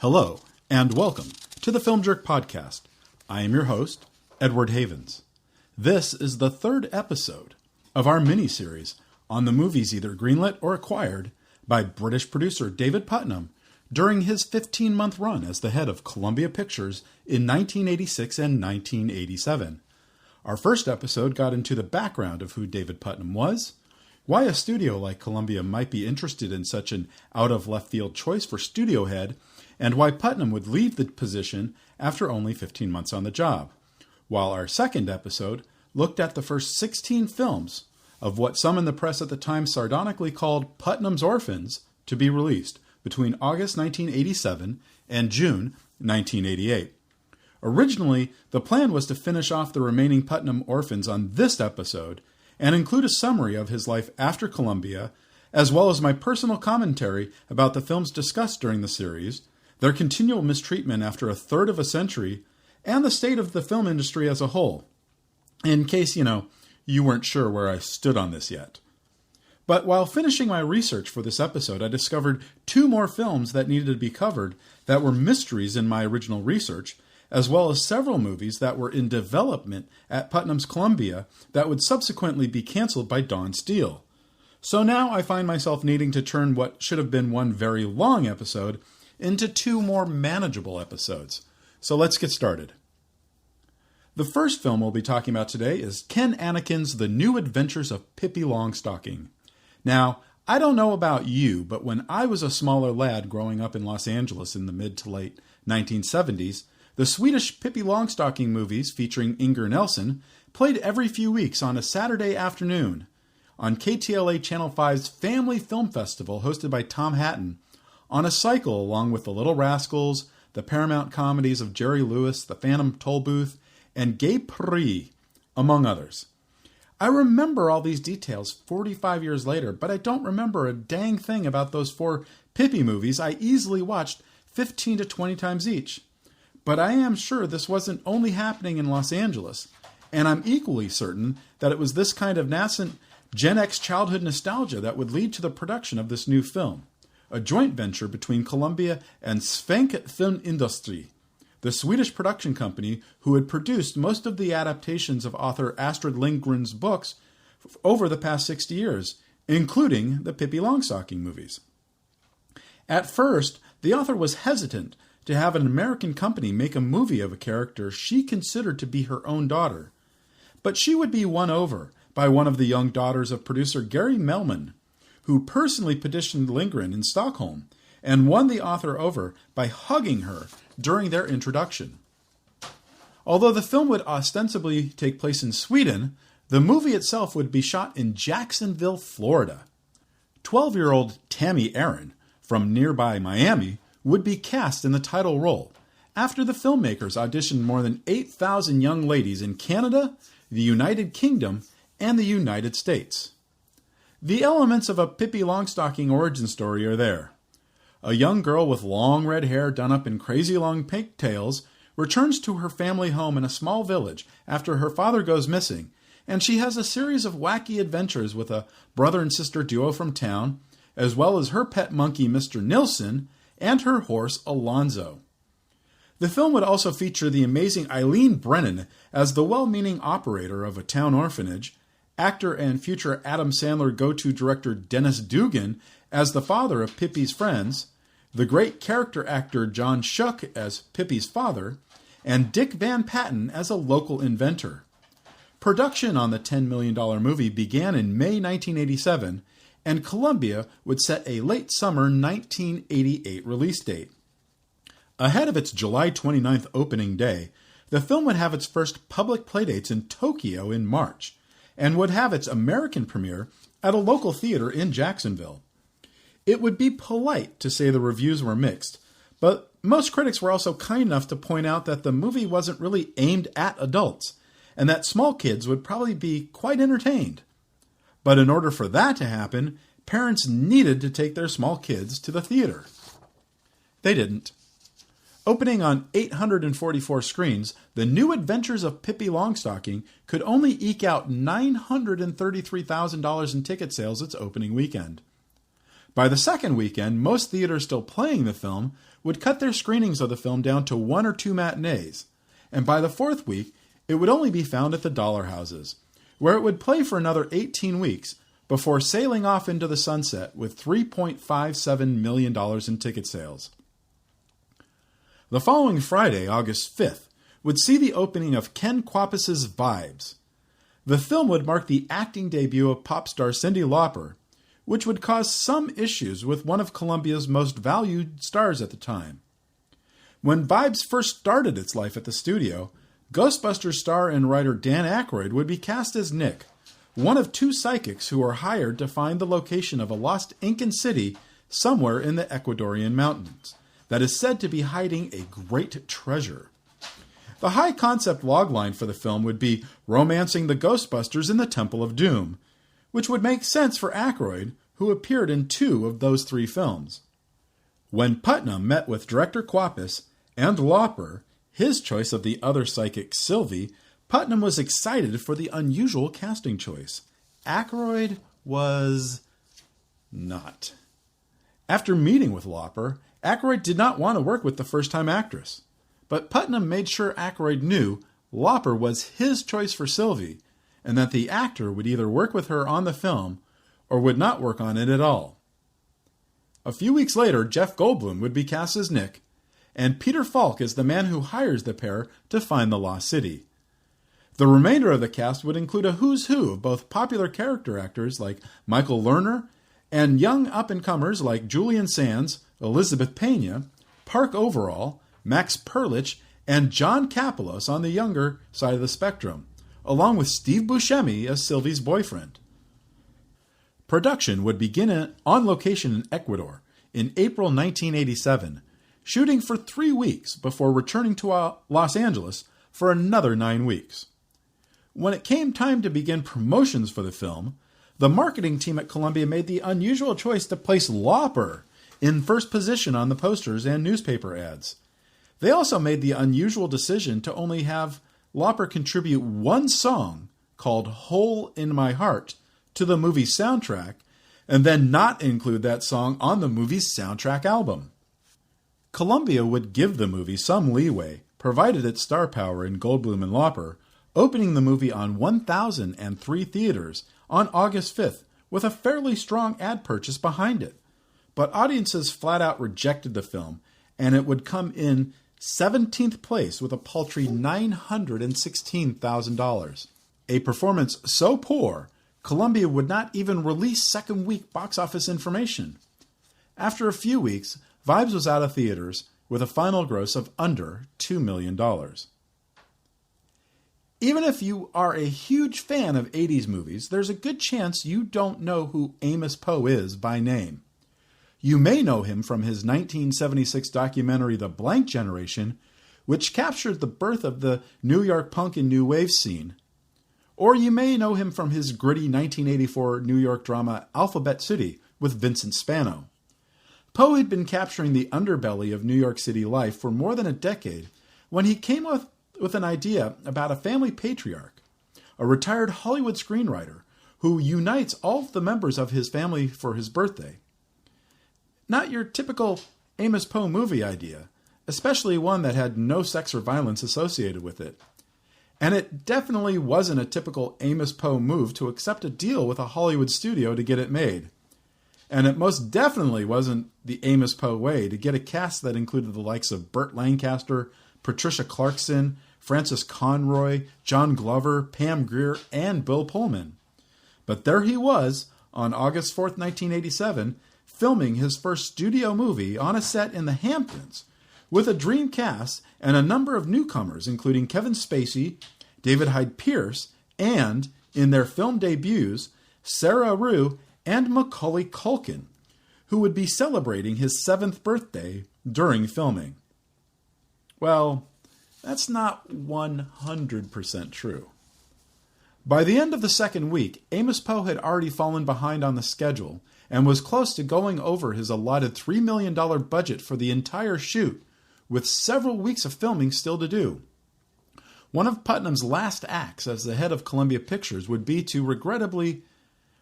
Hello, and welcome to the Film Jerk Podcast. I am your host, Edward Havens. This is the third episode of our miniseries on the movies either greenlit or acquired by British producer David Puttnam during his 15-month run as the head of Columbia Pictures in 1986 and 1987. Our first episode got into the background of who David Puttnam was, why a studio like Columbia might be interested in such an out-of-left-field choice for studio head, and why Puttnam would leave the position after only 15 months on the job, while our second episode looked at the first 16 films of what some in the press at the time sardonically called Puttnam's Orphans to be released between August 1987 and June 1988. Originally, the plan was to finish off the remaining Puttnam Orphans on this episode and include a summary of his life after Columbia, as well as my personal commentary about the films discussed during the series, their continual mistreatment after a third of a century, and the state of the film industry as a whole. In case, you weren't sure where I stood on this yet. But while finishing my research for this episode, I discovered two more films that needed to be covered that were mysteries in my original research, as well as several movies that were in development at Puttnam's Columbia that would subsequently be canceled by Dawn Steele. So now I find myself needing to turn what should have been one very long episode into two more manageable episodes. So let's get started. The first film we'll be talking about today is Ken Annakin's The New Adventures of Pippi Longstocking. Now, I don't know about you, but when I was a smaller lad growing up in Los Angeles in the mid to late 1970s, the Swedish Pippi Longstocking movies featuring Inger Nelson played every few weeks on a Saturday afternoon on KTLA Channel 5's Family Film Festival hosted by Tom Hatton, on a cycle along with The Little Rascals, the Paramount comedies of Jerry Lewis, The Phantom Tollbooth, and Gay Prix, among others. I remember all these details 45 years later, but I don't remember a dang thing about those four Pippi movies I easily watched 15 to 20 times each. But I am sure this wasn't only happening in Los Angeles, and I'm equally certain that it was this kind of nascent Gen X childhood nostalgia that would lead to the production of this new film, a joint venture between Columbia and Svensk Film Industri, the Swedish production company who had produced most of the adaptations of author Astrid Lindgren's books over the past 60 years, including the Pippi Longstocking movies. At first, the author was hesitant to have an American company make a movie of a character she considered to be her own daughter, but she would be won over by one of the young daughters of producer Gary Melman, who personally petitioned Lindgren in Stockholm and won the author over by hugging her during their introduction. Although the film would ostensibly take place in Sweden, the movie itself would be shot in Jacksonville, Florida. 12-year-old Tammy Aaron from nearby Miami would be cast in the title role after the filmmakers auditioned more than 8,000 young ladies in Canada, the United Kingdom, and the United States. The elements of a Pippi Longstocking origin story are there. A young girl with long red hair done up in crazy long pigtails returns to her family home in a small village after her father goes missing, and she has a series of wacky adventures with a brother and sister duo from town, as well as her pet monkey Mr. Nilsson and her horse Alonzo. The film would also feature the amazing Eileen Brennan as the well-meaning operator of a town orphanage, actor and future Adam Sandler go-to director Dennis Dugan as the father of Pippi's friends, the great character actor John Schuck as Pippi's father, and Dick Van Patten as a local inventor. Production on the $10 million movie began in May 1987, and Columbia would set a late summer 1988 release date. Ahead of its July 29th opening day, the film would have its first public playdates in Tokyo in March, and would have its American premiere at a local theater in Jacksonville. It would be polite to say the reviews were mixed, but most critics were also kind enough to point out that the movie wasn't really aimed at adults, and that small kids would probably be quite entertained. But in order for that to happen, parents needed to take their small kids to the theater. They didn't. Opening on 844 screens, The New Adventures of Pippi Longstocking could only eke out $933,000 in ticket sales its opening weekend. By the second weekend, most theaters still playing the film would cut their screenings of the film down to 1 or 2 matinees, and by the fourth week, it would only be found at the dollar houses, where it would play for another 18 weeks before sailing off into the sunset with $3.57 million in ticket sales. The following Friday, August 5th, would see the opening of Ken Kwapis' Vibes. The film would mark the acting debut of pop star Cyndi Lauper, which would cause some issues with one of Columbia's most valued stars at the time. When Vibes first started its life at the studio, Ghostbusters star and writer Dan Aykroyd would be cast as Nick, one of 2 psychics who are hired to find the location of a lost Incan city somewhere in the Ecuadorian mountains that is said to be hiding a great treasure. The high-concept logline for the film would be romancing the Ghostbusters in the Temple of Doom, which would make sense for Aykroyd, who appeared in 2 of those 3 films. When Puttnam met with director Kwapis and Lauper, his choice of the other psychic Sylvie, Puttnam was excited for the unusual casting choice. Aykroyd was not. After meeting with Lauper, Aykroyd did not want to work with the first-time actress, but Puttnam made sure Aykroyd knew Lauper was his choice for Sylvie, and that the actor would either work with her on the film or would not work on it at all. A few weeks later, Jeff Goldblum would be cast as Nick, and Peter Falk is the man who hires the pair to find the lost city. The remainder of the cast would include a who's who of both popular character actors like Michael Lerner and young up-and-comers like Julian Sands, Elizabeth Pena, Park Overall, Max Perlich, and John Kapelos on the younger side of the spectrum, along with Steve Buscemi as Sylvie's boyfriend. Production would begin on location in Ecuador in April 1987, shooting for 3 weeks before returning to Los Angeles for another 9 weeks. When it came time to begin promotions for the film, the marketing team at Columbia made the unusual choice to place Lauper in first position on the posters and newspaper ads. They also made the unusual decision to only have Lauper contribute 1 song called Hole in My Heart to the movie's soundtrack, and then not include that song on the movie's soundtrack album. Columbia would give the movie some leeway, provided its star power in Goldblum and Lauper, opening the movie on 1,003 theaters on August 5th with a fairly strong ad purchase behind it. But audiences flat out rejected the film, and it would come in 17th place with a paltry $916,000. A performance so poor, Columbia would not even release second-week box office information. After a few weeks, Vibes was out of theaters with a final gross of under $2 million. Even if you are a huge fan of 80s movies, there's a good chance you don't know who Amos Poe is by name. You may know him from his 1976 documentary The Blank Generation, which captured the birth of the New York punk and new wave scene. Or you may know him from his gritty 1984 New York drama Alphabet City with Vincent Spano. Poe had been capturing the underbelly of New York City life for more than a decade when he came up with an idea about a family patriarch, a retired Hollywood screenwriter who unites all of the members of his family for his birthday. Not your typical Amos Poe movie idea, especially one that had no sex or violence associated with it. And it definitely wasn't a typical Amos Poe move to accept a deal with a Hollywood studio to get it made. And it most definitely wasn't the Amos Poe way to get a cast that included the likes of Burt Lancaster, Patricia Clarkson, Francis Conroy, John Glover, Pam Grier, and Bill Pullman. But there he was, on August 4th, 1987, filming his first studio movie on a set in the Hamptons, with a dream cast and a number of newcomers, including Kevin Spacey, David Hyde Pierce, and, in their film debuts, Sarah Rue and Macaulay Culkin, who would be celebrating his 7th birthday during filming. Well, that's not 100% true. By the end of the second week, Amos Poe had already fallen behind on the schedule and was close to going over his allotted $3 million budget for the entire shoot, with several weeks of filming still to do. One of Puttnam's last acts as the head of Columbia Pictures would be to regrettably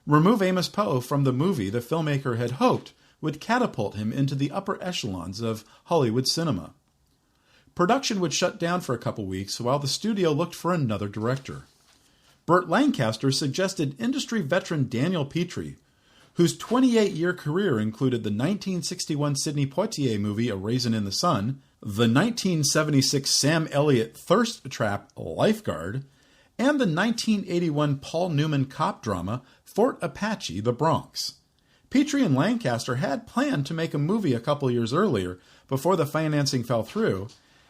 remove Amos Poe from the movie the filmmaker had hoped would catapult him into the upper echelons of Hollywood cinema. Production would shut down for a couple weeks while the studio looked for another director. Burt Lancaster suggested industry veteran Daniel Petrie, whose 28-year career included the 1961 Sidney Poitier movie A Raisin in the Sun, the 1976 Sam Elliott thirst trap Lifeguard, and the 1981 Paul Newman cop drama Fort Apache, The Bronx. Petrie and Lancaster had planned to make a movie a couple years earlier before the financing fell through,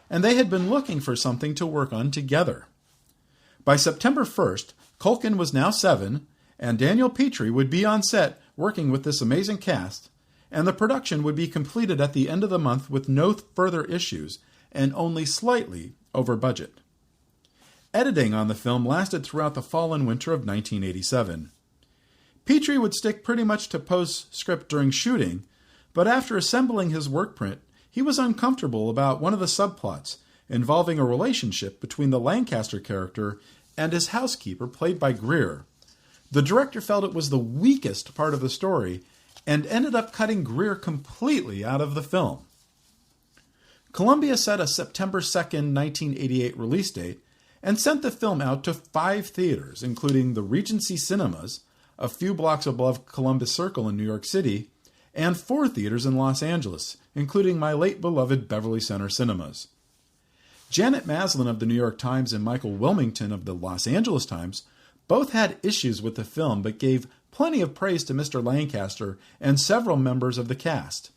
and they had been looking for something to work on together. By September 1st, Culkin was now 7, and Daniel Petrie would be on set working with this amazing cast, and the production would be completed at the end of the month with no further issues and only slightly over budget. Editing on the film lasted throughout the fall and winter of 1987. Petrie would stick pretty much to post-script during shooting, but after assembling his work print, he was uncomfortable about one of the subplots involving a relationship between the Lancaster character and his housekeeper, played by Greer. The director felt it was the weakest part of the story and ended up cutting Greer completely out of the film. Columbia set a September 2nd, 1988 release date and sent the film out to 5 theaters, including the Regency Cinemas, a few blocks above Columbus Circle in New York City, and 4 theaters in Los Angeles, including my late beloved Beverly Center Cinemas. Janet Maslin of the New York Times and Michael Wilmington of the Los Angeles Times both had issues with the film but gave plenty of praise to Mr. Lancaster and several members of the cast.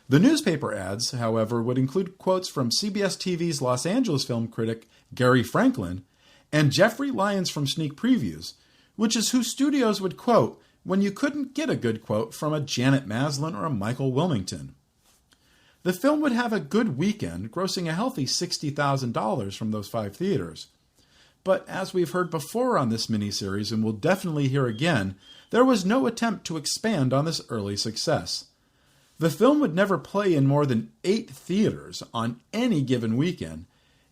The newspaper ads, however, would include quotes from CBS TV's Los Angeles film critic Gary Franklin and Jeffrey Lyons from Sneak Previews, which is who studios would quote when you couldn't get a good quote from a Janet Maslin or a Michael Wilmington. The film would have a good weekend, grossing a healthy $60,000 from those 5 theaters. But as we've heard before on this miniseries, and will definitely hear again, there was no attempt to expand on this early success. The film would never play in more than 8 theaters on any given weekend,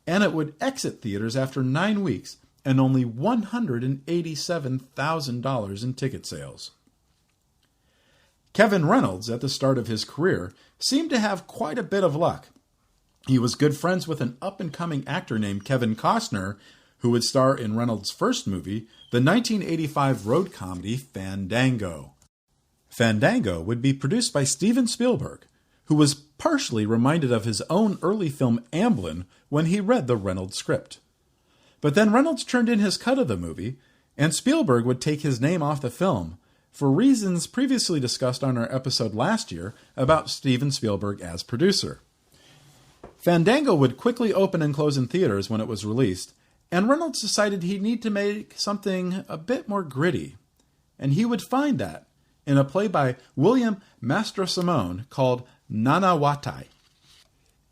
and it would exit theaters after 9 weeks and only $187,000 in ticket sales. Kevin Reynolds, at the start of his career, seemed to have quite a bit of luck. He was good friends with an up-and-coming actor named Kevin Costner, who would star in Reynolds' first movie, the 1985 road comedy Fandango. Fandango would be produced by Steven Spielberg, who was partially reminded of his own early film Amblin when he read the Reynolds script. But then Reynolds turned in his cut of the movie, and Spielberg would take his name off the film, for reasons previously discussed on our episode last year about Steven Spielberg as producer. Fandango would quickly open and close in theaters when it was released, and Reynolds decided he'd need to make something a bit more gritty. And he would find that in a play by William Mastrosimone called Nanawatai.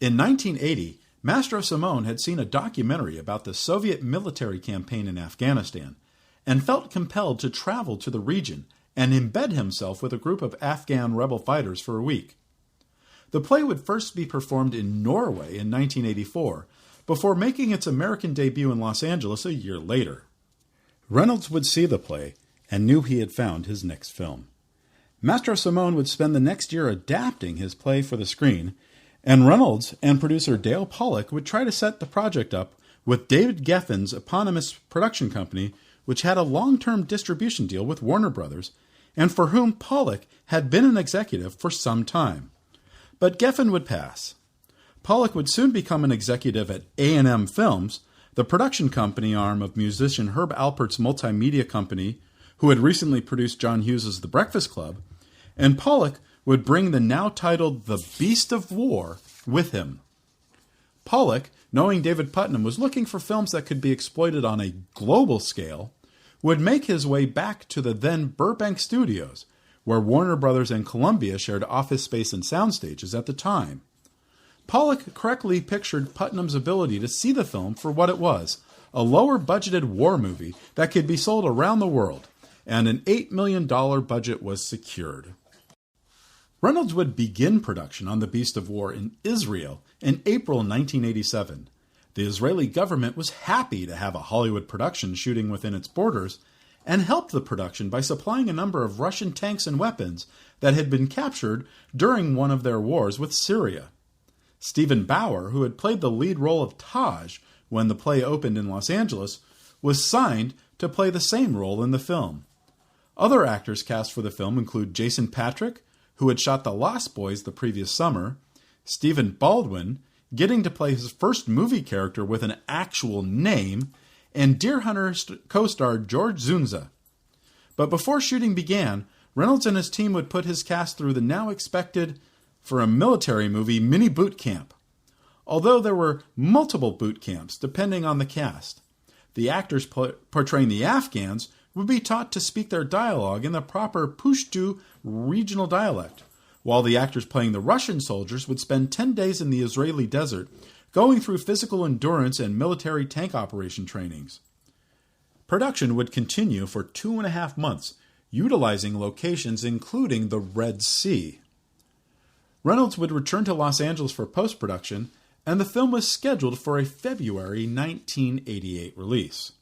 In 1980, Mastrosimone had seen a documentary about the Soviet military campaign in Afghanistan and felt compelled to travel to the region and embed himself with a group of Afghan rebel fighters for a week. The play would first be performed in Norway in 1984, before making its American debut in Los Angeles a year later. Reynolds would see the play and knew he had found his next film. Mastrosimone would spend the next year adapting his play for the screen, and Reynolds and producer Dale Pollock would try to set the project up with David Geffen's eponymous production company, which had a long-term distribution deal with Warner Brothers, and for whom Pollock had been an executive for some time. But Geffen would pass. Pollock would soon become an executive at A&M Films, the production company arm of musician Herb Alpert's multimedia company, who had recently produced John Hughes' The Breakfast Club, and Pollock would bring the now titled The Beast of War with him. Pollock, knowing David Puttnam was looking for films that could be exploited on a global scale, would make his way back to the then Burbank Studios, where Warner Brothers and Columbia shared office space and sound stages at the time. Pollock correctly pictured Puttnam's ability to see the film for what it was, a lower-budgeted war movie that could be sold around the world, and an $8 million budget was secured. Reynolds would begin production on The Beast of War in Israel in April 1987. The Israeli government was happy to have a Hollywood production shooting within its borders, and helped the production by supplying a number of Russian tanks and weapons that had been captured during one of their wars with Syria. Stephen Bauer, who had played the lead role of Taj when the play opened in Los Angeles, was signed to play the same role in the film. Other actors cast for the film include Jason Patric, who had shot The Lost Boys the previous summer, Stephen Baldwin, getting to play his first movie character with an actual name, and Deer Hunter co-star George Zunza. But before shooting began, Reynolds and his team would put his cast through the now expected, for a military movie, mini boot camp. Although there were multiple boot camps depending on the cast, the actors portraying the Afghans would be taught to speak their dialogue in the proper Pushtu regional dialect, while the actors playing the Russian soldiers would spend 10 days in the Israeli desert going through physical endurance and military tank operation trainings. Production would continue for 2.5 months, utilizing locations including the Red Sea. Reynolds would return to Los Angeles for post-production, and the film was scheduled for a February 1988 release.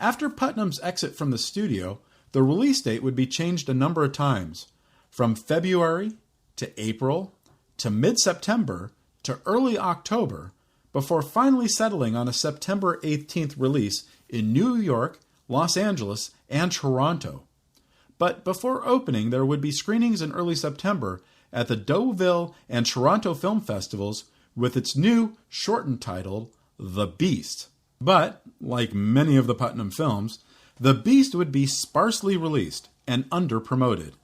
After Puttnam's exit from the studio, the release date would be changed a number of times, from February to April to mid-September to early October, before finally settling on a September 18th release in New York, Los Angeles, and Toronto. But before opening, there would be screenings in early September at the Deauville and Toronto Film Festivals with its new shortened title, The Beast. But, like many of the Puttnam films, The Beast would be sparsely released and under-promoted.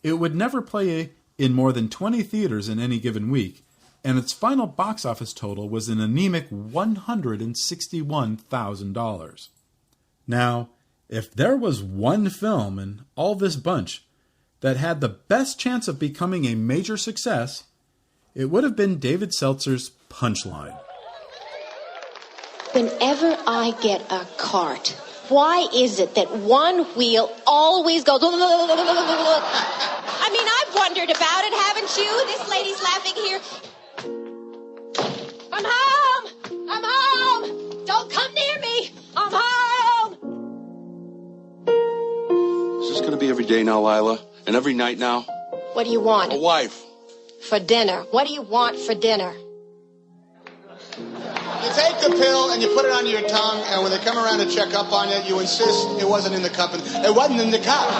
It would never play in more than 20 theaters in any given week, and its final box office total was an anemic $161,000. Now, if there was one film in all this bunch that had the best chance of becoming a major success, it would have been David Seltzer's Punchline. Whenever I get a cart, why is it that one wheel always goes... I mean, I've wondered about it, haven't you? This lady's laughing here. I'm home! I'm home! Don't come near me! I'm home! Is this going to be every day now, Lila? And every night now? What do you want? A wife. For dinner. What do you want for dinner? You take the pill and you put it under your tongue, and when they come around to check up on it, you insist it wasn't in the cup. It wasn't in the cup.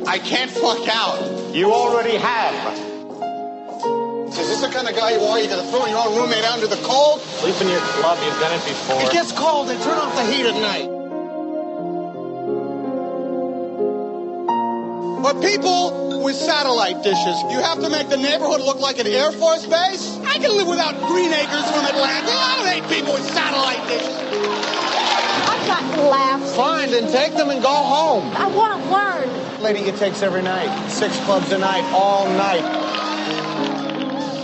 I can't fuck out. You already have. Is this the kind of guy you are? You're going to throw your own roommate out into the cold? Sleep in your club. You've done it before. It gets cold. They turn off the heat at night. But people with satellite dishes, you have to make the neighborhood look like an Air Force base? I can live without Green Acres from Atlanta. I don't hate people with satellite dishes. I've got laughs. Fine, then take them and go home. I want to learn. Lady, it takes every night. 6 clubs a night, all night.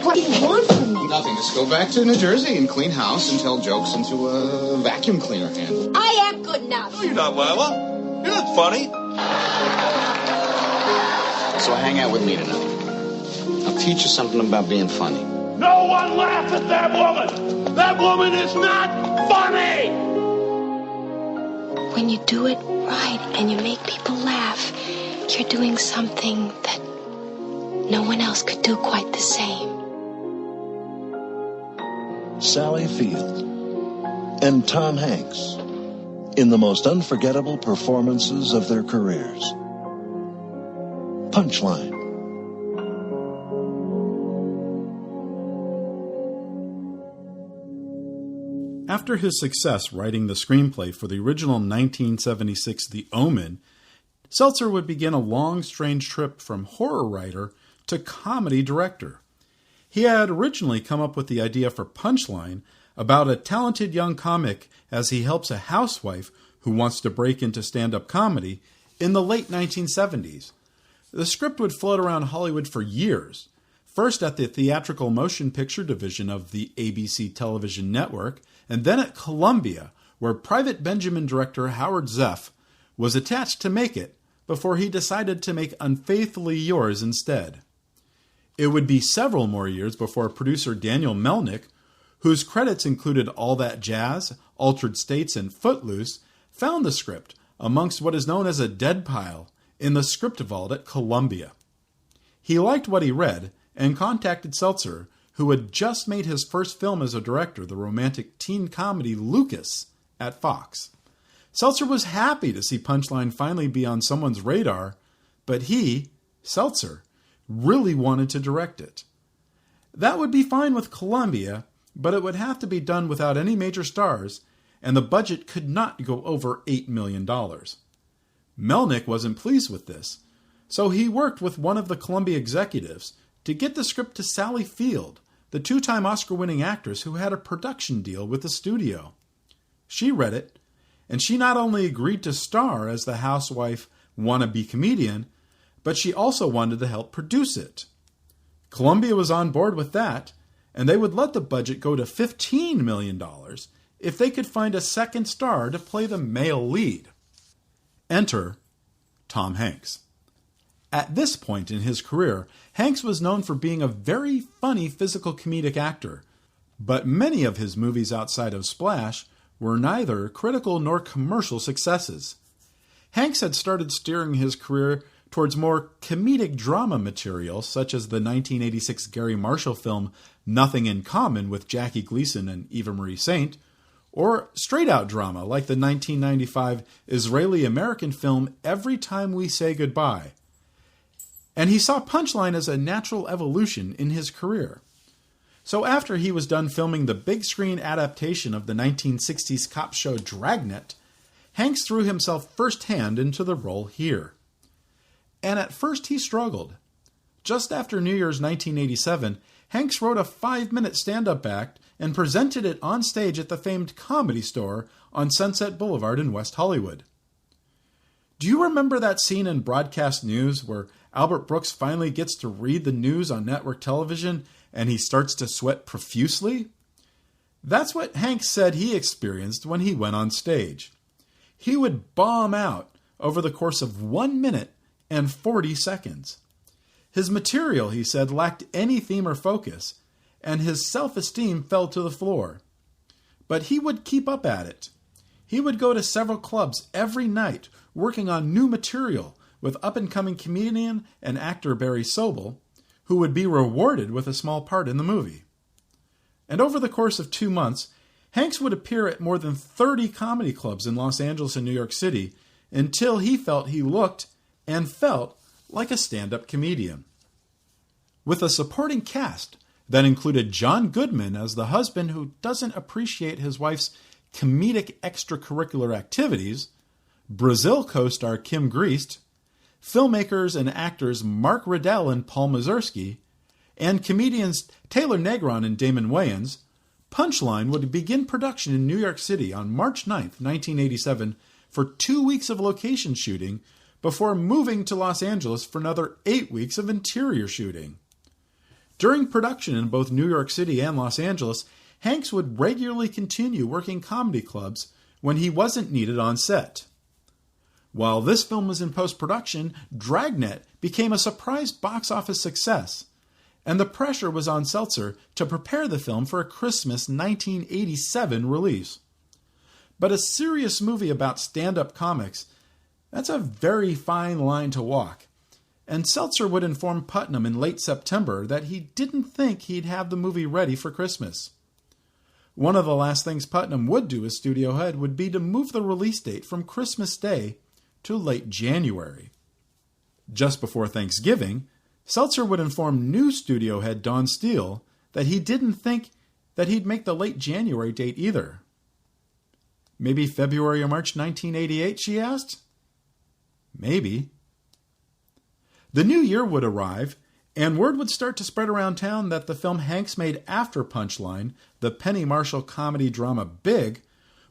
What do you want from me? Nothing. Just go back to New Jersey and clean house and tell jokes into a vacuum cleaner handle. I am good enough. No, you're not, Lila. You're not funny. So hang out with me tonight. I'll teach you something about being funny. No one laugh at that woman! That woman is not funny! When you do it right and you make people laugh, you're doing something that no one else could do quite the same. Sally Field and Tom Hanks in the most unforgettable performances of their careers. Punchline. After his success writing the screenplay for the original 1976 The Omen, Seltzer would begin a long, strange trip from horror writer to comedy director. He had originally come up with the idea for Punchline about a talented young comic as he helps a housewife who wants to break into stand-up comedy in the late 1970s. The script would float around Hollywood for years, first at the theatrical motion picture division of the ABC television network, and then at Columbia, where Private Benjamin director Howard Zieff was attached to make it before he decided to make Unfaithfully Yours instead. It would be several more years before producer Daniel Melnick, whose credits included All That Jazz, Altered States, and Footloose, found the script amongst what is known as a dead pile in the script vault at Columbia. He liked what he read and contacted Seltzer, who had just made his first film as a director, the romantic teen comedy Lucas, at Fox. Seltzer was happy to see Punchline finally be on someone's radar, but he, Seltzer, really wanted to direct it. That would be fine with Columbia, but it would have to be done without any major stars, and the budget could not go over $8 million. Melnick wasn't pleased with this, so he worked with one of the Columbia executives to get the script to Sally Field, the two-time Oscar-winning actress who had a production deal with the studio. She read it, and she not only agreed to star as the housewife wannabe comedian, but she also wanted to help produce it. Columbia was on board with that, and they would let the budget go to $15 million if they could find a second star to play the male lead. Enter Tom Hanks. At this point in his career, Hanks was known for being a very funny physical comedic actor, but many of his movies outside of Splash were neither critical nor commercial successes. Hanks had started steering his career towards more comedic drama material, such as the 1986 Gary Marshall film Nothing in Common with Jackie Gleason and Eva Marie Saint, or straight-out drama like the 1995 Israeli-American film Every Time We Say Goodbye. And he saw Punchline as a natural evolution in his career. So after he was done filming the big-screen adaptation of the 1960s cop show Dragnet, Hanks threw himself firsthand into the role here. And at first he struggled. Just after New Year's 1987, Hanks wrote a 5-minute stand-up act and presented it on stage at the famed Comedy Store on Sunset Boulevard in West Hollywood. Do you remember that scene in Broadcast News where Albert Brooks finally gets to read the news on network television and he starts to sweat profusely? That's what Hanks said he experienced when he went on stage. He would bomb out over the course of 1 minute and 40 seconds. His material, he said, lacked any theme or focus, and his self-esteem fell to the floor. But he would keep up at it. He would go to several clubs every night working on new material with up-and-coming comedian and actor Barry Sobel, who would be rewarded with a small part in the movie. And over the course of 2 months, Hanks would appear at more than 30 comedy clubs in Los Angeles and New York City until he felt he looked and felt like a stand-up comedian. With a supporting cast that included John Goodman as the husband who doesn't appreciate his wife's comedic extracurricular activities, Brazil co-star Kim Greist, filmmakers and actors Mark Riddell and Paul Mazursky, and comedians Taylor Negron and Damon Wayans, Punchline would begin production in New York City on March 9th, 1987, for 2 weeks of location shooting before moving to Los Angeles for another 8 weeks of interior shooting. During production in both New York City and Los Angeles, Hanks would regularly continue working comedy clubs when he wasn't needed on set. While this film was in post-production, Dragnet became a surprise box office success, and the pressure was on Seltzer to prepare the film for a Christmas 1987 release. But a serious movie about stand-up comics, that's a very fine line to walk, and Seltzer would inform Puttnam in late September that he didn't think he'd have the movie ready for Christmas. One of the last things Puttnam would do as studio head would be to move the release date from Christmas Day to late January. Just before Thanksgiving, Seltzer would inform new studio head Don Steele that he didn't think that he'd make the late January date either. Maybe February or March 1988, she asked? Maybe. The new year would arrive, and word would start to spread around town that the film Hanks made after Punchline, the Penny Marshall comedy drama Big,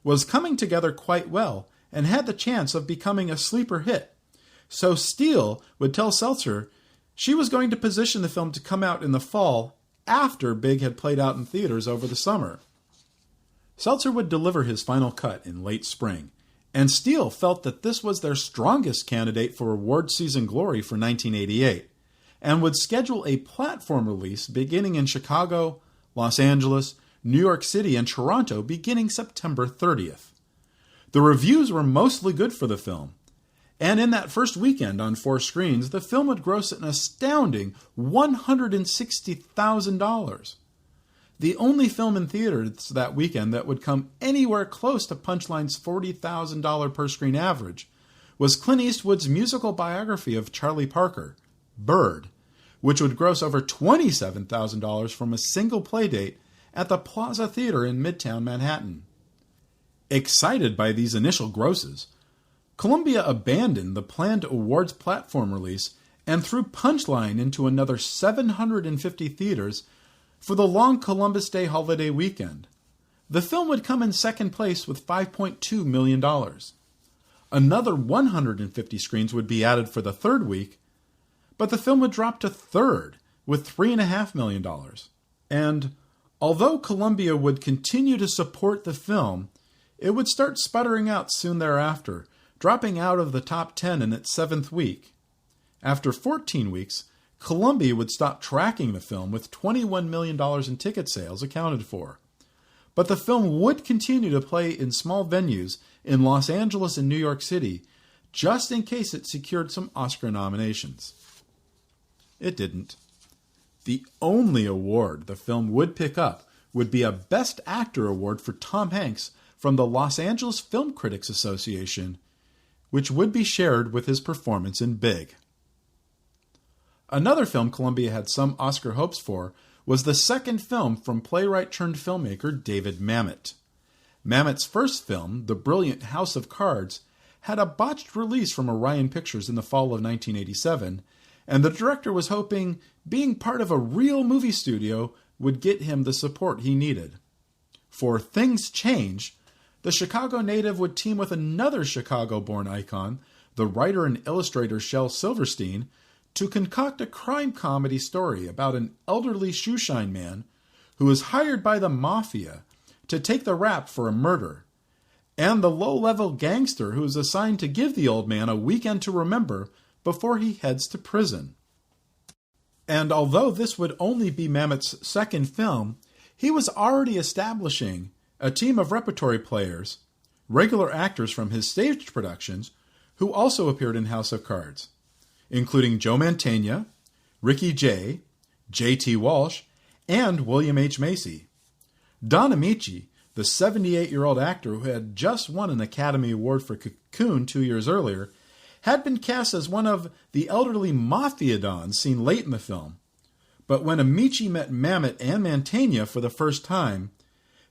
was coming together quite well and had the chance of becoming a sleeper hit. So Steele would tell Seltzer she was going to position the film to come out in the fall after Big had played out in theaters over the summer. Seltzer would deliver his final cut in late spring, and Steele felt that this was their strongest candidate for award season glory for 1988, and would schedule a platform release beginning in Chicago, Los Angeles, New York City, and Toronto beginning September 30th. The reviews were mostly good for the film, and in that first weekend on 4 screens, the film would gross an astounding $160,000. The only film in theaters that weekend that would come anywhere close to Punchline's $40,000 per screen average was Clint Eastwood's musical biography of Charlie Parker, Bird, which would gross over $27,000 from a single playdate at the Plaza Theater in Midtown Manhattan. Excited by these initial grosses, Columbia abandoned the planned awards platform release and threw Punchline into another 750 theaters for the long Columbus Day holiday weekend. The film would come in second place with $5.2 million. Another 150 screens would be added for the third week, but the film would drop to third with $3.5 million. And although Columbia would continue to support the film, it would start sputtering out soon thereafter, dropping out of the top 10 in its 7th week. After 14 weeks, Columbia would stop tracking the film with $21 million in ticket sales accounted for. But the film would continue to play in small venues in Los Angeles and New York City, just in case it secured some Oscar nominations. It didn't. The only award the film would pick up would be a Best Actor award for Tom Hanks from the Los Angeles Film Critics Association, which would be shared with his performance in Big. Another film Columbia had some Oscar hopes for was the second film from playwright-turned-filmmaker David Mamet. Mamet's first film, the brilliant House of Cards, had a botched release from Orion Pictures in the fall of 1987, and the director was hoping being part of a real movie studio would get him the support he needed. For Things Change, the Chicago native would team with another Chicago-born icon, the writer and illustrator Shel Silverstein, to concoct a crime comedy story about an elderly shoeshine man who is hired by the mafia to take the rap for a murder, and the low-level gangster who is assigned to give the old man a weekend to remember before he heads to prison. And although this would only be Mamet's second film, he was already establishing a team of repertory players, regular actors from his staged productions, who also appeared in House of Cards, including Joe Mantegna, Ricky Jay, J.T. Walsh, and William H. Macy. Don Amici, the 78-year-old actor who had just won an Academy Award for Cocoon 2 years earlier, had been cast as one of the elderly mafia dons seen late in the film. But when Amici met Mamet and Mantegna for the first time,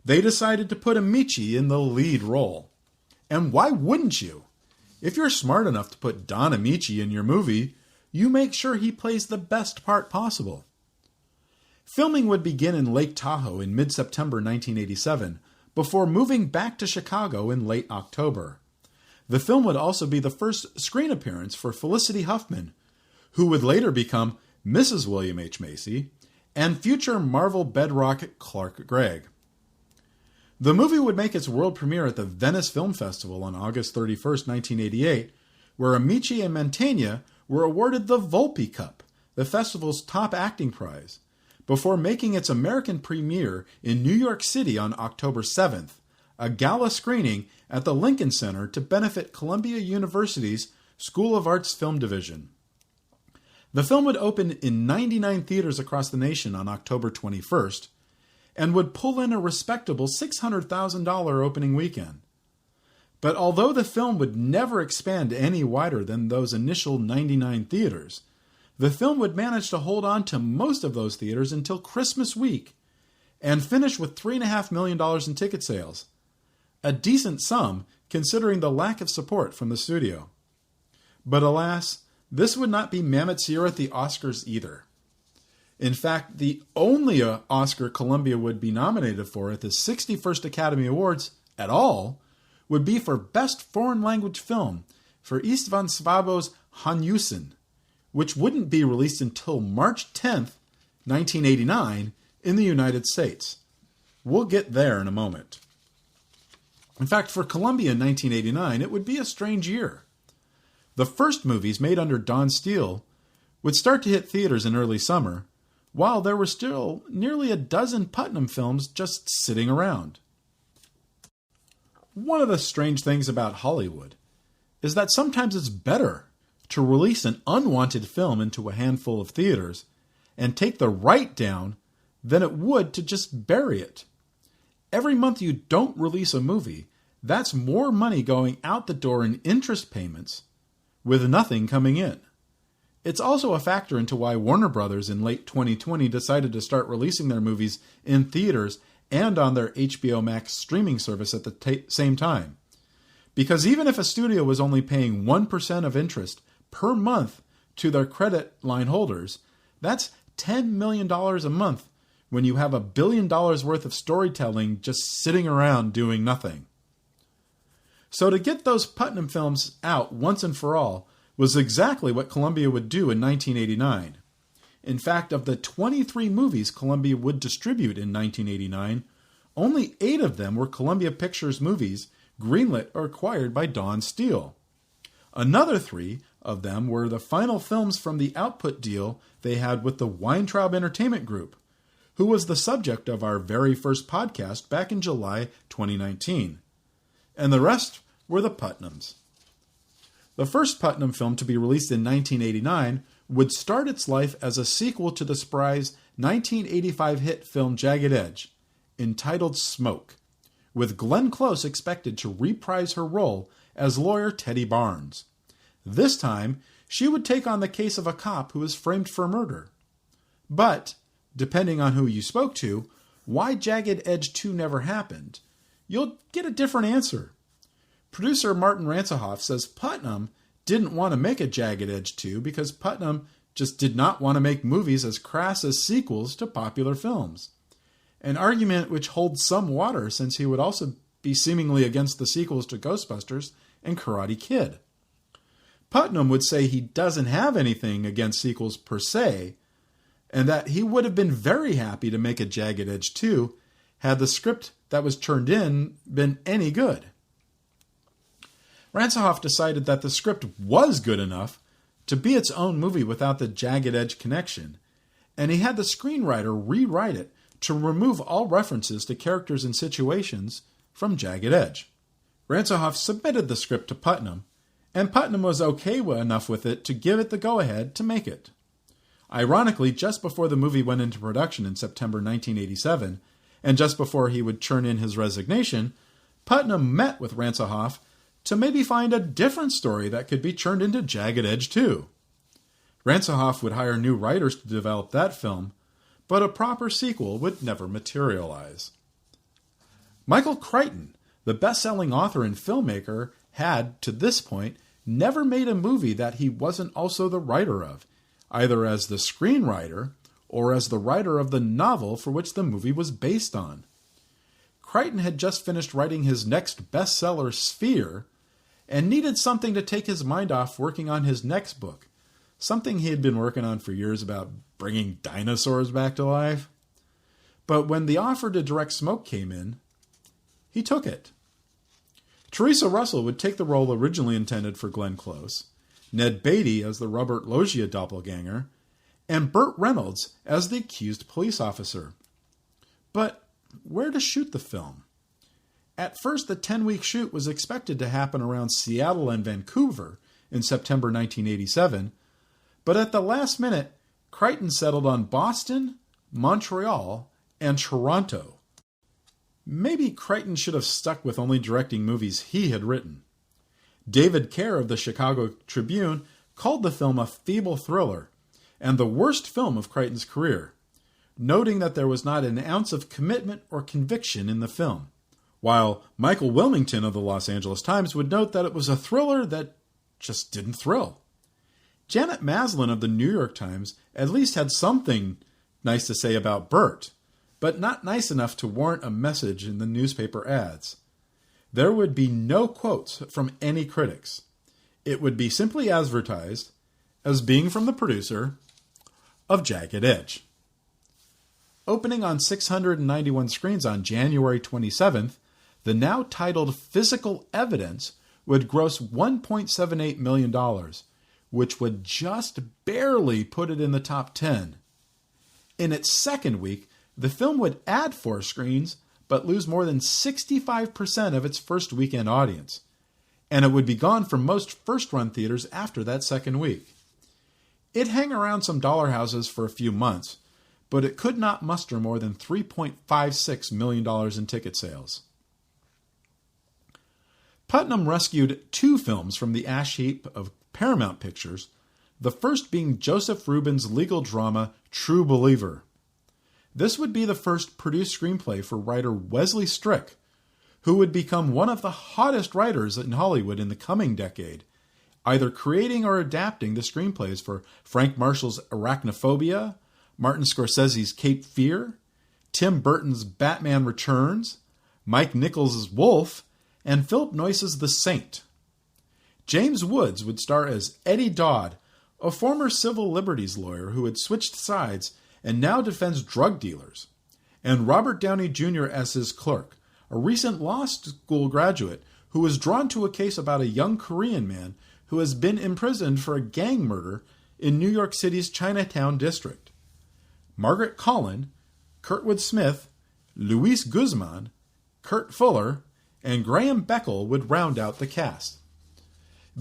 they decided to put Amici in the lead role. And why wouldn't you? If you're smart enough to put Don Amici in your movie, you make sure he plays the best part possible. Filming would begin in Lake Tahoe in mid-September 1987, before moving back to Chicago in late October. The film would also be the first screen appearance for Felicity Huffman, who would later become Mrs. William H. Macy, and future Marvel bedrock Clark Gregg. The movie would make its world premiere at the Venice Film Festival on August 31st, 1988, where Amici and Mantegna were awarded the Volpe Cup, the festival's top acting prize, before making its American premiere in New York City on October 7th, a gala screening at the Lincoln Center to benefit Columbia University's School of Arts Film Division. The film would open in 99 theaters across the nation on October 21st, and would pull in a respectable $600,000 opening weekend. But although the film would never expand any wider than those initial 99 theaters, the film would manage to hold on to most of those theaters until Christmas week, and finish with $3.5 million in ticket sales. A decent sum, considering the lack of support from the studio. But alas, this would not be Mamet's year at the Oscars either. In fact, the only Oscar Columbia would be nominated for at the 61st Academy Awards at all would be for Best Foreign Language Film for István Szabó's Hanussen, which wouldn't be released until March 10th, 1989, in the United States. We'll get there in a moment. In fact, for Columbia in 1989, it would be a strange year. The first movies made under Don Steele would start to hit theaters in early summer, while there were still nearly a dozen Puttnam films just sitting around. One of the strange things about Hollywood is that sometimes it's better to release an unwanted film into a handful of theaters and take the write down than it would to just bury it. Every month you don't release a movie, that's more money going out the door in interest payments with nothing coming in. It's also a factor into why Warner Brothers in late 2020 decided to start releasing their movies in theaters and on their HBO Max streaming service at the same time. Because even if a studio was only paying 1% of interest per month to their credit line holders, that's $10 million a month when you have $1 billion worth of storytelling just sitting around doing nothing. So to get those Puttnam films out once and for all was exactly what Columbia would do in 1989. In fact, of the 23 movies Columbia would distribute in 1989, only 8 of them were Columbia Pictures movies greenlit or acquired by Don Steele. Another 3 of them were the final films from the output deal they had with the Weintraub Entertainment Group, who was the subject of our very first podcast back in July 2019. And the rest were the Puttnams. The first Puttnam film to be released in 1989 would start its life as a sequel to the surprise 1985 hit film Jagged Edge, entitled Smoke, with Glenn Close expected to reprise her role as lawyer Teddy Barnes. This time, she would take on the case of a cop who is framed for murder. But, depending on who you spoke to, why Jagged Edge 2 never happened, you'll get a different answer. Producer Martin Ransohoff says Puttnam didn't want to make a Jagged Edge 2 because Puttnam just did not want to make movies as crass as sequels to popular films. An argument which holds some water since he would also be seemingly against the sequels to Ghostbusters and Karate Kid. Puttnam would say he doesn't have anything against sequels per se, and that he would have been very happy to make a Jagged Edge 2 had the script that was turned in been any good. Ransohoff decided that the script was good enough to be its own movie without the Jagged Edge connection, and he had the screenwriter rewrite it to remove all references to characters and situations from Jagged Edge. Ransohoff submitted the script to Puttnam, and Puttnam was okay enough with it to give it the go-ahead to make it. Ironically, just before the movie went into production in September 1987, and just before he would turn in his resignation, Puttnam met with Ransohoff to maybe find a different story that could be turned into Jagged Edge 2. Ransohoff would hire new writers to develop that film, but a proper sequel would never materialize. Michael Crichton, the best-selling author and filmmaker, had, to this point, never made a movie that he wasn't also the writer of, either as the screenwriter or as the writer of the novel for which the movie was based on. Crichton had just finished writing his next bestseller, Sphere, and needed something to take his mind off working on his next book, something he had been working on for years about bringing dinosaurs back to life. But when the offer to direct Smoke came in, he took it. Teresa Russell would take the role originally intended for Glenn Close, Ned Beatty as the Robert Loggia doppelganger, and Burt Reynolds as the accused police officer. But where to shoot the film? At first, the 10-week shoot was expected to happen around Seattle and Vancouver in September 1987, but at the last minute, Crichton settled on Boston, Montreal, and Toronto. Maybe Crichton should have stuck with only directing movies he had written. David Kerr of the Chicago Tribune called the film a feeble thriller and the worst film of Crichton's career, noting that there was not an ounce of commitment or conviction in the film, while Michael Wilmington of the Los Angeles Times would note that it was a thriller that just didn't thrill. Janet Maslin of the New York Times at least had something nice to say about Burt, but not nice enough to warrant a message in the newspaper ads. There would be no quotes from any critics. It would be simply advertised as being from the producer of Jagged Edge. Opening on 691 screens on January 27th, the now titled Physical Evidence would gross $1.78 million, which would just barely put it in the top 10. In its second week, the film would add 4 screens, but lose more than 65% of its first weekend audience, and it would be gone from most first-run theaters after that second week. It hung around some dollar houses for a few months, but it could not muster more than $3.56 million in ticket sales. Puttnam rescued 2 films from the ash heap of Paramount Pictures, the first being Joseph Rubin's legal drama True Believer. This would be the first produced screenplay for writer Wesley Strick, who would become one of the hottest writers in Hollywood in the coming decade, either creating or adapting the screenplays for Frank Marshall's Arachnophobia, Martin Scorsese's Cape Fear, Tim Burton's Batman Returns, Mike Nichols' Wolf, and Philip Noyce's The Saint. James Woods would star as Eddie Dodd, a former civil liberties lawyer who had switched sides and now defends drug dealers, and Robert Downey Jr. as his clerk, a recent law school graduate who was drawn to a case about a young Korean man who has been imprisoned for a gang murder in New York City's Chinatown district. Margaret Collin, Kurtwood Smith, Luis Guzman, Kurt Fuller, and Graham Beckel would round out the cast.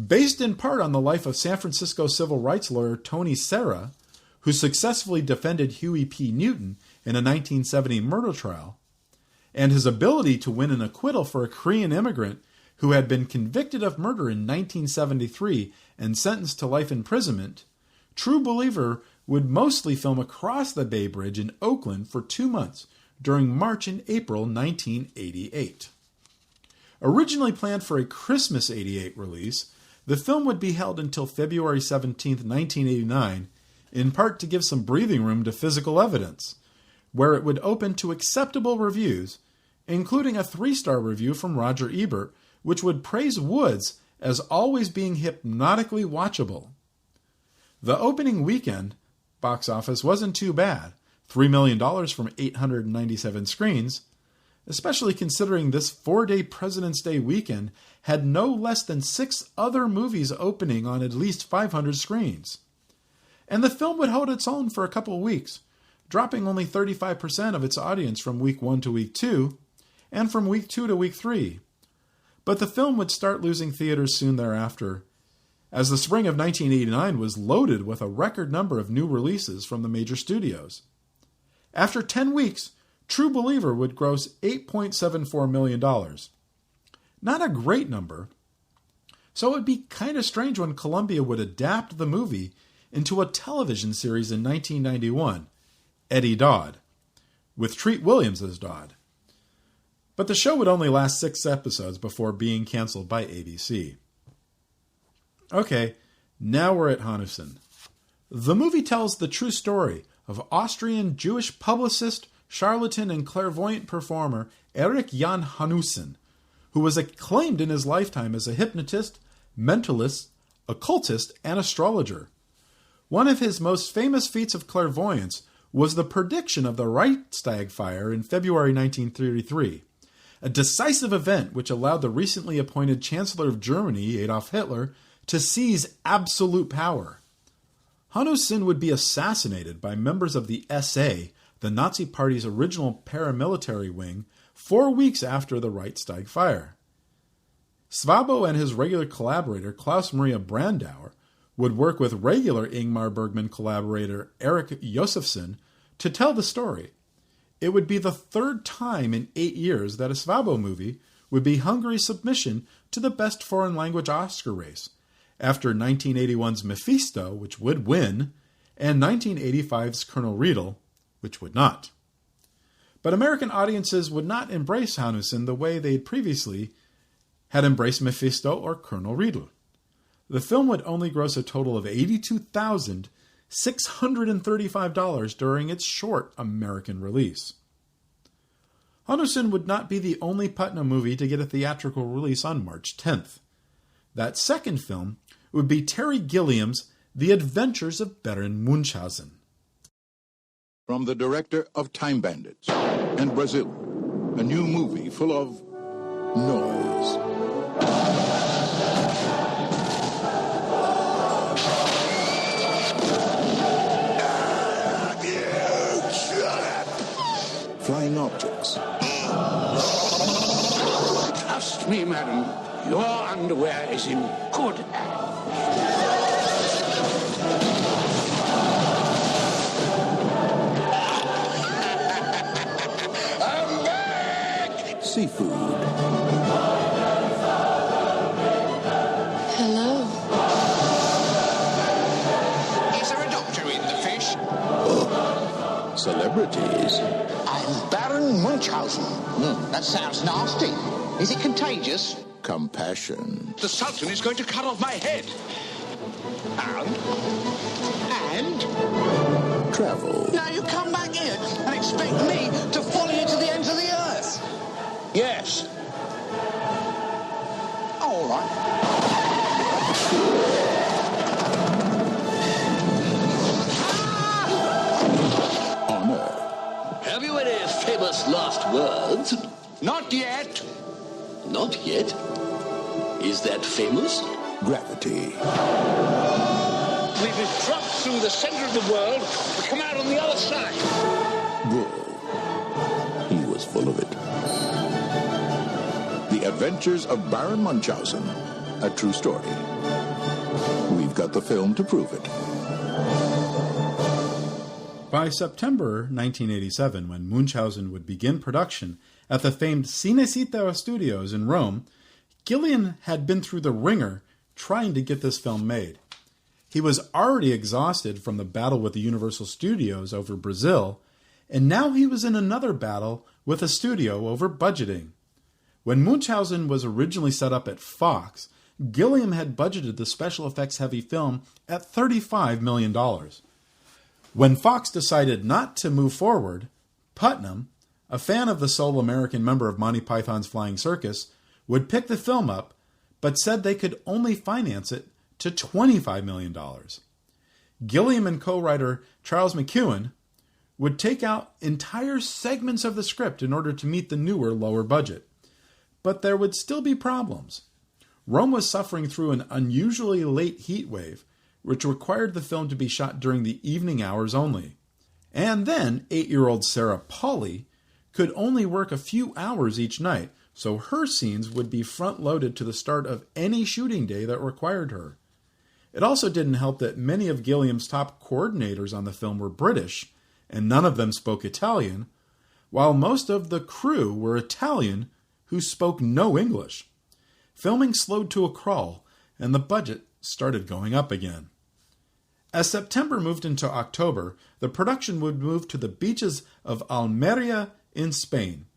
Based in part on the life of San Francisco civil rights lawyer Tony Serra, who successfully defended Huey P. Newton in a 1970 murder trial, and his ability to win an acquittal for a Korean immigrant who had been convicted of murder in 1973 and sentenced to life imprisonment, True Believer would mostly film across the Bay Bridge in Oakland for 2 months during March and April 1988. Originally planned for a Christmas '88 release, the film would be held until February 17, 1989, in part to give some breathing room to physical evidence, where it would open to acceptable reviews, including a 3-star review from Roger Ebert, which would praise Woods as always being hypnotically watchable. The opening weekend box office wasn't too bad, $3 million from 897 screens, especially considering this 4-day President's Day weekend had no less than 6 other movies opening on at least 500 screens. And the film would hold its own for a couple of weeks, dropping only 35% of its audience from week 1 to week 2, and from week 2 to week 3. But the film would start losing theaters soon thereafter, as the spring of 1989 was loaded with a record number of new releases from the major studios. After 10 weeks, True Believer would gross $8.74 million. Not a great number, so it would be kind of strange when Columbia would adapt the movie into a television series in 1991, Eddie Dodd, with Treat Williams as Dodd. But the show would only last 6 episodes before being canceled by ABC. Okay, now we're at Hanussen. The movie tells the true story of Austrian Jewish publicist, charlatan, and clairvoyant performer Erich Jan Hanussen, who was acclaimed in his lifetime as a hypnotist, mentalist, occultist, and astrologer. One of his most famous feats of clairvoyance was the prediction of the Reichstag fire in February 1933, a decisive event which allowed the recently appointed Chancellor of Germany, Adolf Hitler, to seize absolute power. Hanussen would be assassinated by members of the SA, the Nazi Party's original paramilitary wing, 4 weeks after the Reichstag fire. Szabó and his regular collaborator Klaus Maria Brandauer would work with regular Ingmar Bergman collaborator Eric Josefsson to tell the story. It would be the 3rd time in 8 years that a Szabó movie would be Hungary's submission to the Best Foreign Language Oscar race, after 1981's Mephisto, which would win, and 1985's Colonel Riedel, which would not. But American audiences would not embrace Hanussen the way they previously had embraced Mephisto or Colonel Riedel. The film would only gross a total of $82,635 during its short American release. Hanussen would not be the only Puttnam movie to get a theatrical release on March 10th. That second film would be Terry Gilliam's The Adventures of Baron Munchausen. From the director of Time Bandits and Brazil, a new movie full of noise. me, madam, your underwear is in good hands. I'm back! Seafood. Hello. Is there a doctor in the fish? Celebrities. I'm Baron Munchausen. That sounds nasty. Is it contagious? Compassion. The Sultan is going to cut off my head. And? Travel. Now you come back here and expect me to follow you to the ends of the earth. Yes. All right. Honor. Have you any famous last words? Not yet. Not yet. Is that famous? Gravity. We've been dropped through the center of the world to come out on the other side. Bull. He was full of it. The Adventures of Baron Munchausen. A true story. We've got the film to prove it. By September 1987, when Munchausen would begin production at the famed Cinecittà Studios in Rome, Gilliam had been through the ringer trying to get this film made. He was already exhausted from the battle with the Universal Studios over Brazil, and now he was in another battle with a studio over budgeting. When Munchausen was originally set up at Fox, Gilliam had budgeted the special effects-heavy film at $35 million. When Fox decided not to move forward, Puttnam, a fan of the sole American member of Monty Python's Flying Circus, would pick the film up, but said they could only finance it to $25 million. Gilliam and co-writer Charles McEwen would take out entire segments of the script in order to meet the newer, lower budget. But there would still be problems. Rome was suffering through an unusually late heat wave, which required the film to be shot during the evening hours only. And then 8-year-old Sarah Polley could only work a few hours each night, so her scenes would be front-loaded to the start of any shooting day that required her. It also didn't help that many of Gilliam's top coordinators on the film were British, and none of them spoke Italian, while most of the crew were Italian who spoke no English. Filming slowed to a crawl, and the budget started going up again. As September moved into October, the production would move to the beaches of Almeria in Spain.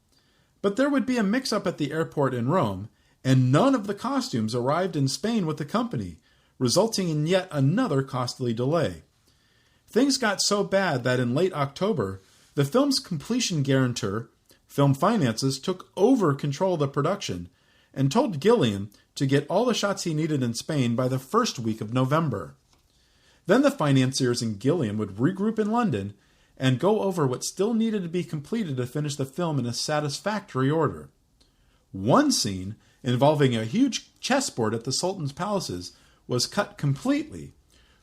But there would be a mix-up at the airport in Rome, and none of the costumes arrived in Spain with the company, resulting in yet another costly delay. Things got so bad that in late October, the film's completion guarantor, Film Finances, took over control of the production and told Gilliam to get all the shots he needed in Spain by the first week of November. Then the financiers and Gilliam would regroup in London and go over what still needed to be completed to finish the film in a satisfactory order. One scene, involving a huge chessboard at the Sultan's palaces, was cut completely,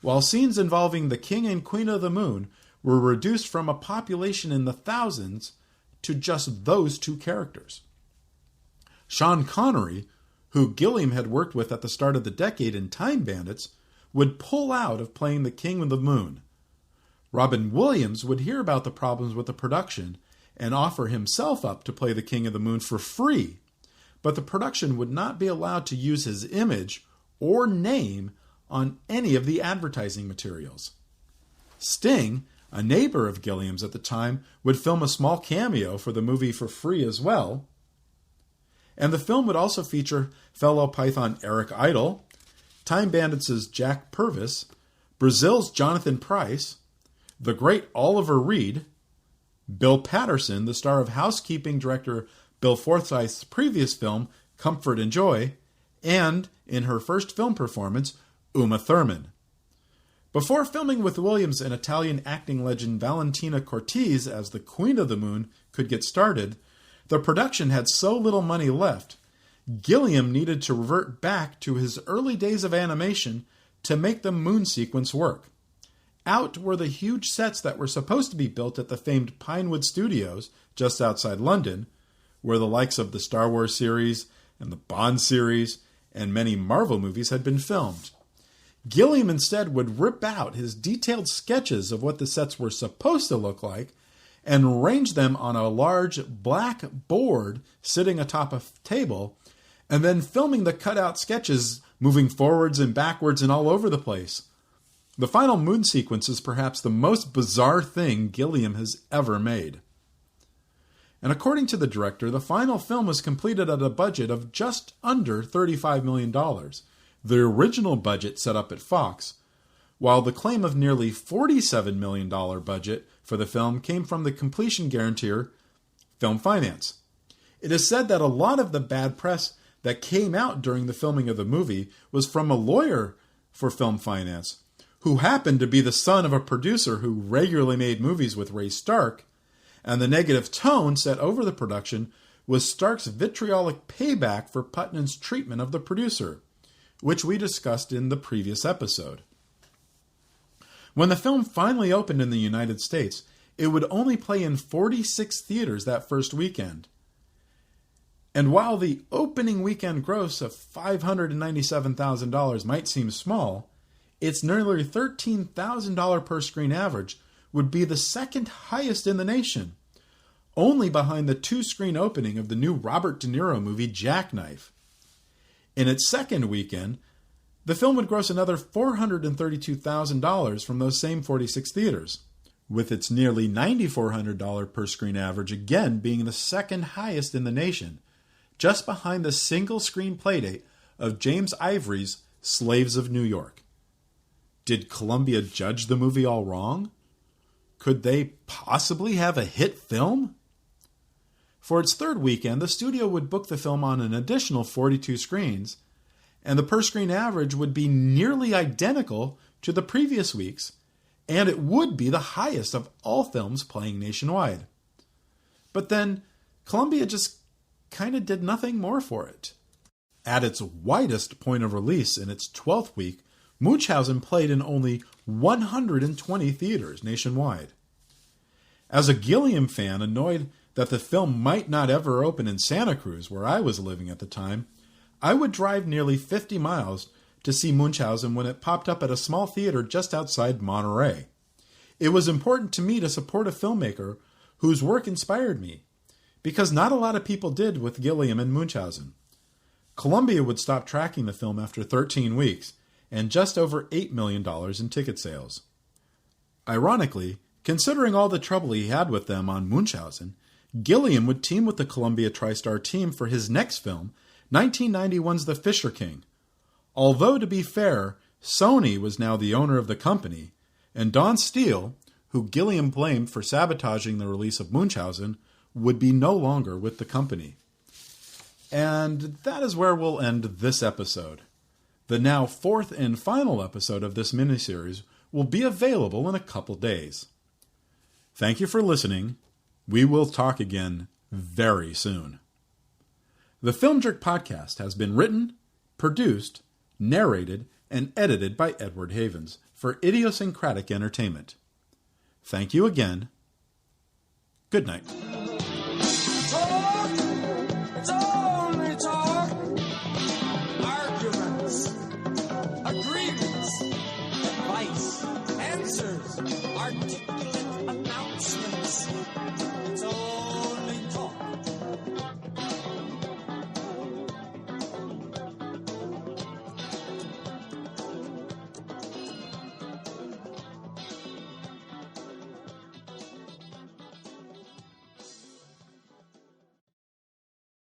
while scenes involving the King and Queen of the Moon were reduced from a population in the thousands to just those two characters. Sean Connery, who Gilliam had worked with at the start of the decade in Time Bandits, would pull out of playing the King of the Moon. Robin Williams would hear about the problems with the production and offer himself up to play the King of the Moon for free, but the production would not be allowed to use his image or name on any of the advertising materials. Sting, a neighbor of Gilliam's at the time, would film a small cameo for the movie for free as well. And the film would also feature fellow Python Eric Idle, Time Bandits' Jack Purvis, Brazil's Jonathan Pryce, the great Oliver Reed, Bill Patterson, the star of housekeeping director Bill Forsyth's previous film, Comfort and Joy, and, in her first film performance, Uma Thurman. Before filming with Williams and Italian acting legend Valentina Cortese as the Queen of the Moon could get started, the production had so little money left, Gilliam needed to revert back to his early days of animation to make the moon sequence work. Out were the huge sets that were supposed to be built at the famed Pinewood Studios, just outside London, where the likes of the Star Wars series, and the Bond series, and many Marvel movies had been filmed. Gilliam instead would rip out his detailed sketches of what the sets were supposed to look like and arrange them on a large black board sitting atop a table, and then filming the cutout sketches moving forwards and backwards and all over the place. The final moon sequence is perhaps the most bizarre thing Gilliam has ever made. And according to the director, the final film was completed at a budget of just under $35 million, the original budget set up at Fox, while the claim of nearly $47 million budget for the film came from the completion guarantor, Film Finance. It is said that a lot of the bad press that came out during the filming of the movie was from a lawyer for Film Finance, who happened to be the son of a producer who regularly made movies with Ray Stark, and the negative tone set over the production was Stark's vitriolic payback for Puttnam's treatment of the producer, which we discussed in the previous episode. When the film finally opened in the United States, it would only play in 46 theaters that first weekend. And while the opening weekend gross of $597,000 might seem small, its nearly $13,000 per screen average would be the second highest in the nation, only behind the two-screen opening of the new Robert De Niro movie Jackknife. In its second weekend, the film would gross another $432,000 from those same 46 theaters, with its nearly $9,400 per screen average again being the second highest in the nation, just behind the single-screen playdate of James Ivory's Slaves of New York. Did Columbia judge the movie all wrong? Could they possibly have a hit film? For its third weekend, the studio would book the film on an additional 42 screens, and the per-screen average would be nearly identical to the previous week's, and it would be the highest of all films playing nationwide. But then, Columbia just kind of did nothing more for it. At its widest point of release in its 12th week, Munchausen played in only 120 theaters nationwide. As a Gilliam fan annoyed that the film might not ever open in Santa Cruz, where I was living at the time, I would drive nearly 50 miles to see Munchausen when it popped up at a small theater just outside Monterey. It was important to me to support a filmmaker whose work inspired me, because not a lot of people did with Gilliam and Munchausen. Columbia would stop tracking the film after 13 weeks, and just over $8 million in ticket sales. Ironically, considering all the trouble he had with them on Munchausen, Gilliam would team with the Columbia TriStar team for his next film, 1991's The Fisher King. Although, to be fair, Sony was now the owner of the company, and Don Steele, who Gilliam blamed for sabotaging the release of Munchausen, would be no longer with the company. And that is where we'll end this episode. The now fourth and final episode of this miniseries will be available in a couple days. Thank you for listening. We will talk again very soon. The Film Jerk Podcast has been written, produced, narrated, and edited by Edward Havens for Idiosyncratic Entertainment. Thank you again. Good night.